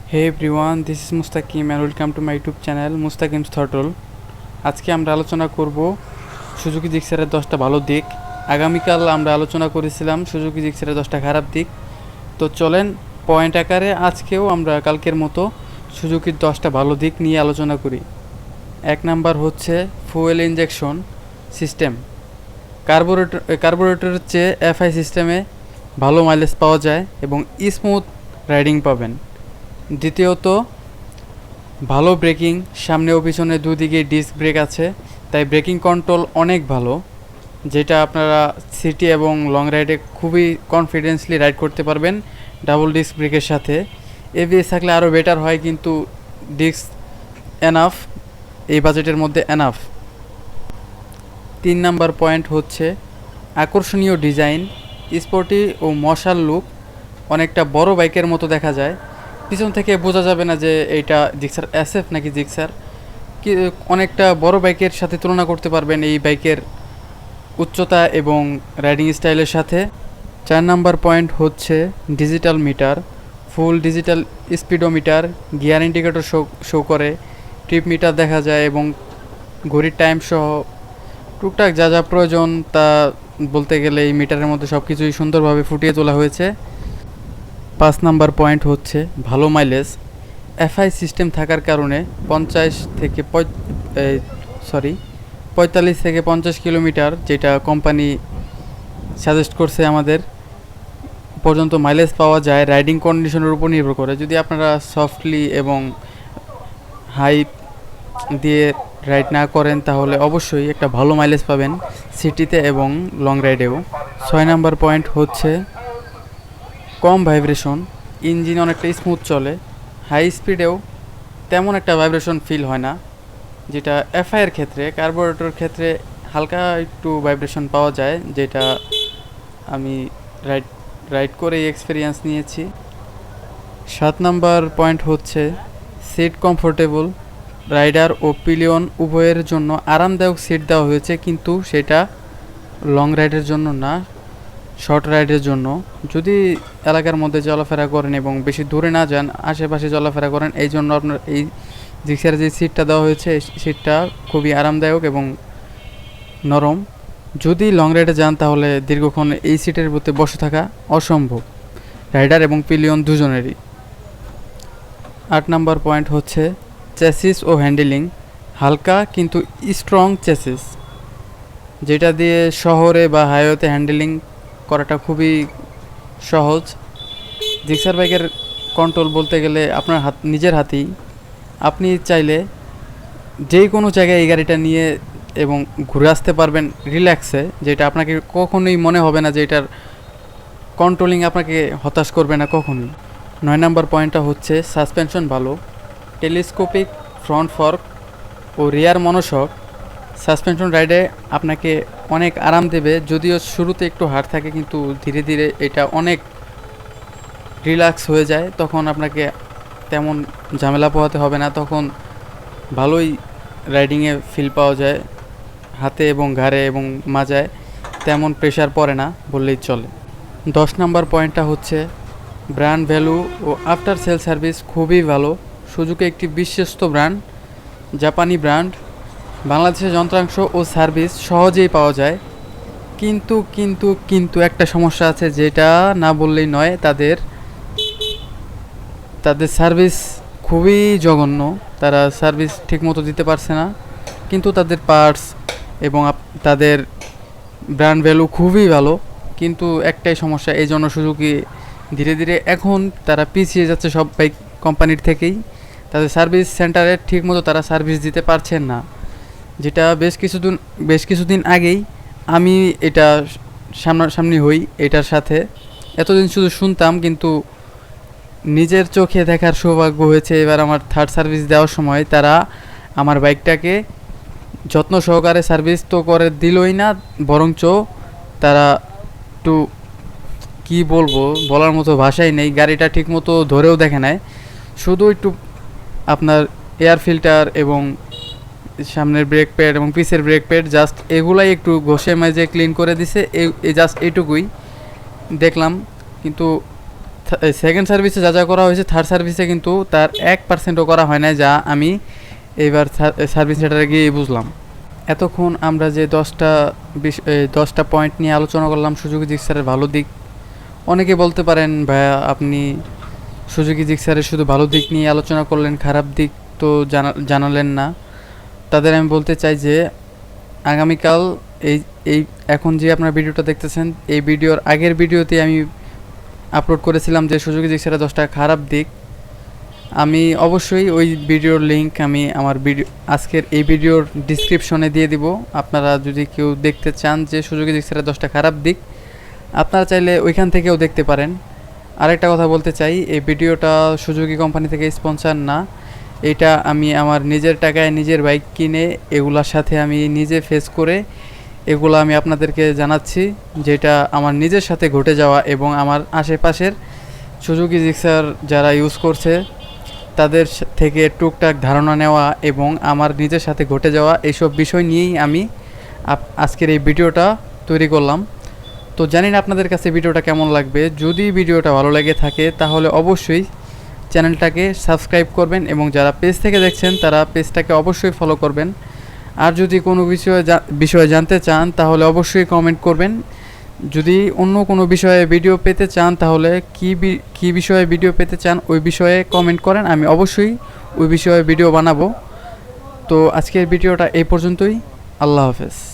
Hey everyone, this is Mustaqim and welcome to my YouTube channel Mustaqim's Throttle. আজকে আমরা আলোচনা করব Suzuki জিক্সারের 10টা ভালো দিক। আগামীকাল আমরা আলোচনা করেছিলাম সুজুকি জিক্সারের 10টা খারাপ দিক। তো চলেন পয়েন্ট আকারে আজকেও আমরা কালকের মতো সুজুকির 10টা ভালো দিক নিয়ে আলোচনা করি। এক নাম্বার হচ্ছে ফুয়েল ইনজেকশন সিস্টেম। কার্বোরেটরের চেয়ে এফআই সিস্টেমে ভালো মাইলেজ পাওয়া যায় এবং স্মুথ রাইডিং পাবেন। দ্বিতীয়ত ভালো ব্রেকিং, সামনে ও পিছনে দুদিকে ডিস্ক ব্রেক আছে, তাই ব্রেকিং কন্ট্রোল অনেক ভালো, যেটা আপনারা সিটি এবং লং রাইডে খুবই কনফিডেন্সলি রাইড করতে পারবেন ডাবল ডিস্ক ব্রেকের সাথে। এবিএস থাকলে আরও বেটার হয়, কিন্তু ডিস্ক এনাফ, এই বাজেটের মধ্যে এনাফ। 3 নাম্বার পয়েন্ট হচ্ছে আকর্ষণীয় ডিজাইন, স্পোর্টি ও মশাল লুক, অনেকটা বড় বাইকের মতো দেখা যায়। পিছন থেকে বোঝা যাবে না যে এইটা জিক্সার এসএফ নাকি জিক্সার, কি অনেকটা বড় বাইকের সাথে তুলনা করতে পারবেন এই বাইকের উচ্চতা এবং রাইডিং স্টাইলের সাথে। 4 নাম্বার পয়েন্ট হচ্ছে digital meter, full digital speedometer, gear indicator show করে, ট্রিপ মিটার দেখা যায় এবং ঘড়ির টাইম সহ টুকটাক যা যা প্রয়োজন তা বলতে গেলে এই মিটারের মধ্যে সব কিছুই সুন্দরভাবে ফুটিয়ে তোলা হয়েছে। 5 নাম্বার পয়েন্ট হচ্ছে ভালো মাইলেজ। এফআই সিস্টেম থাকার কারণে 45 থেকে 50 কিলোমিটার, যেটা কোম্পানি সাজেস্ট করছে আমাদের, পর্যন্ত মাইলেজ পাওয়া যায়। রাইডিং কন্ডিশনের উপর নির্ভর করে। যদি আপনারা সফটলি এবং হাই দিয়ে রাইড না করেন তাহলে অবশ্যই একটা ভালো মাইলেজ পাবেন সিটিতে এবং লং রাইডেও। 6 নাম্বার পয়েন্ট হচ্ছে কম ভাইব্রেশন, ইঞ্জিন অনেকটা স্মুথ চলে, হাই স্পিডেও তেমন একটা ভাইব্রেশন ফিল হয় না, যেটা এফআইয়ের ক্ষেত্রে। কার্বোরেটর ক্ষেত্রে হালকা একটু ভাইব্রেশন পাওয়া যায়, যেটা আমি রাইড করেই এক্সপিরিয়েন্স নিয়েছি। 7 নাম্বার পয়েন্ট হচ্ছে সিট কমফোর্টেবল, রাইডার ও পিলিয়ন উভয়ের জন্য আরামদায়ক সিট দেওয়া হয়েছে, কিন্তু সেটা লং রাইডের জন্য না, শর্ট রাইডের জন্য। যদি এলাকার মধ্যে চলাফেরা করেন এবং বেশি দূরে না যান, আশেপাশে চলাফেরা করেন, এই জন্য আপনার এই জিক্সার যে সিটটা দেওয়া হয়েছে সিটটা খুবই আরামদায়ক এবং নরম। যদি লং রাইডে যান তাহলে দীর্ঘক্ষণ এই সিটের মধ্যে বসে থাকা অসম্ভব, রাইডার এবং পিলিয়ন দুজনেরই। 8 নাম্বার পয়েন্ট হচ্ছে চ্যাসিস ও হ্যান্ডেলিং, হালকা কিন্তু স্ট্রং চ্যাসিস, যেটা দিয়ে শহরে বা হাইওয়েতে হ্যান্ডেলিং করাটা খুবই সহজ। জিক্সার বাইকের কন্ট্রোল বলতে গেলে আপনার নিজের হাতেই। আপনি চাইলে যেই কোনো জায়গায় এই গাড়িটা নিয়ে এবং ঘুরে আসতে পারবেন রিল্যাক্সে, যেটা আপনাকে কখনোই মনে হবে না যে এটার কন্ট্রোলিং আপনাকে হতাশ করবে না কখনোই। 9 নাম্বার পয়েন্টটা হচ্ছে সাসপেনশন ভালো, টেলিস্কোপিক ফ্রন্ট ফর্ক ও রিয়ার মনোশক সাসপেনশন রাইডে আপনাকে অনেক আরাম দেবে। যদিও শুরুতে একটু হার্ড থাকে, কিন্তু ধীরে ধীরে এটা অনেক রিল্যাক্স হয়ে যায়, তখন আপনাকে তেমন ঝামেলা পোহাতে হবে না, তখন ভালোই রাইডিংয়ে ফিল পাওয়া যায়, হাতে এবং ঘাড়ে এবং মাজায় তেমন প্রেশার পড়ে না বললেই চলে। 10 নাম্বার পয়েন্টটা হচ্ছে ব্র্যান্ড ভ্যালু ও আফটার সেল সার্ভিস খুবই ভালো। সুজুকি একটি বিশ্বস্ত ব্র্যান্ড, জাপানি ব্র্যান্ড, বাংলাদেশের যন্ত্রাংশ ও সার্ভিস সহজেই পাওয়া যায়। কিন্তু কিন্তু কিন্তু একটা সমস্যা আছে, যেটা না বললেই নয়, তাদের সার্ভিস খুবই জঘন্য। তারা সার্ভিস ঠিকমতো দিতে পারছে না, কিন্তু তাদের পার্টস এবং তাদের ব্র্যান্ড ভ্যালু খুবই ভালো। কিন্তু একটাই সমস্যা, এই জন্য সুজুকি ধীরে ধীরে এখন তারা পিছিয়ে যাচ্ছে সব বাইক কোম্পানির থেকেই। তাদের সার্ভিস সেন্টারে ঠিকমতো তারা সার্ভিস দিতে পারছেন না, যেটা বেশ কিছুদিন আগেই আমি এটা সামনাসামনি হই এটার সাথে। এতদিন শুধু শুনতাম, কিন্তু নিজের চোখে দেখার সৌভাগ্য হয়েছে এবার আমার থার্ড সার্ভিস দেওয়ার সময়। তারা আমার বাইকটাকে যত্ন সহকারে সার্ভিস তো করে দিলই না, বরঞ্চ তারা একটু কী বলবো, বলার মতো ভাষাই নেই, গাড়িটা ঠিকমতো ধরেও দেখে নেয়, শুধু একটু আপনার এয়ার ফিল্টার এবং সামনের ব্রেক প্যাড এবং পিছের ব্রেক প্যাড জাস্ট এগুলাই একটু ঘষে মেজে ক্লিন করে দিছে, এই জাস্ট এইটুকুই দেখলাম। কিন্তু সেকেন্ড সার্ভিসে যা যা করা হয়েছে থার্ড সার্ভিসে কিন্তু তার 1%ও করা হয় না, যা আমি এবার সার্ভিস সেন্টারে গিয়ে বুঝলাম। এতক্ষণ আমরা যে 10টা পয়েন্ট নিয়ে আলোচনা করলাম সুজুকি জিক্সারের ভালো দিক, অনেকে বলতে পারেন ভাইয়া আপনি সুজুকি জিক্সারের শুধু ভালো দিক নিয়ে আলোচনা করলেন, খারাপ দিক তো জানালেন না। তাদের আমি বলতে চাই যে আগামীকাল এই এই এখন যে আপনারা ভিডিওটা দেখতেছেন, এই ভিডিওর আগের ভিডিওতে আমি আপলোড করেছিলাম যে সুজুকি জিক্সারের 10টা খারাপ দিক। আমি অবশ্যই ওই ভিডিওর লিংক আমি আমার আজকের এই ভিডিওর ডিসক্রিপশনে দিয়ে দিব। আপনারা যদি কেউ দেখতে চান যে সুজুকি জিক্সারের 10টা খারাপ দিক, আপনারা চাইলে ওইখান থেকেও দেখতে পারেন। আরেকটা কথা বলতে চাই, এই ভিডিওটা সুজুকি কোম্পানি থেকে স্পন্সর না, এটা আমি আমার নিজের টাকায় নিজের বাইক কিনে এগুলার সাথে আমি নিজে ফেস করে এগুলো আমি আপনাদেরকে জানাচ্ছি, যেটা আমার নিজের সাথে ঘটে যাওয়া এবং আমার আশেপাশের সুজুকি জিক্সার যারা ইউজ করছে তাদের থেকে টুকটাক ধারণা নেওয়া এবং আমার নিজের সাথে ঘটে যাওয়া এইসব বিষয় নিয়েই আমি আজকের এই ভিডিওটা তৈরি করলাম। তো জানি না আপনাদের কাছে ভিডিওটা কেমন লাগবে। যদি ভিডিওটা ভালো লেগে থাকে তাহলে অবশ্যই চ্যানেলটাকে সাবস্ক্রাইব করবেন এবং যারা পেজ থেকে দেখছেন তারা পেজটাকে অবশ্যই ফলো করবেন। আর যদি কোনো বিষয়ে জানতে চান তাহলে অবশ্যই কমেন্ট করবেন। যদি অন্য কোনো বিষয়ে ভিডিও পেতে চান তাহলে কী বিষয়ে ভিডিও পেতে চান ওই বিষয়ে কমেন্ট করেন, আমি অবশ্যই ওই বিষয়ে ভিডিও বানাবো। তো আজকের ভিডিওটা এই পর্যন্তই। আল্লাহ হাফেজ।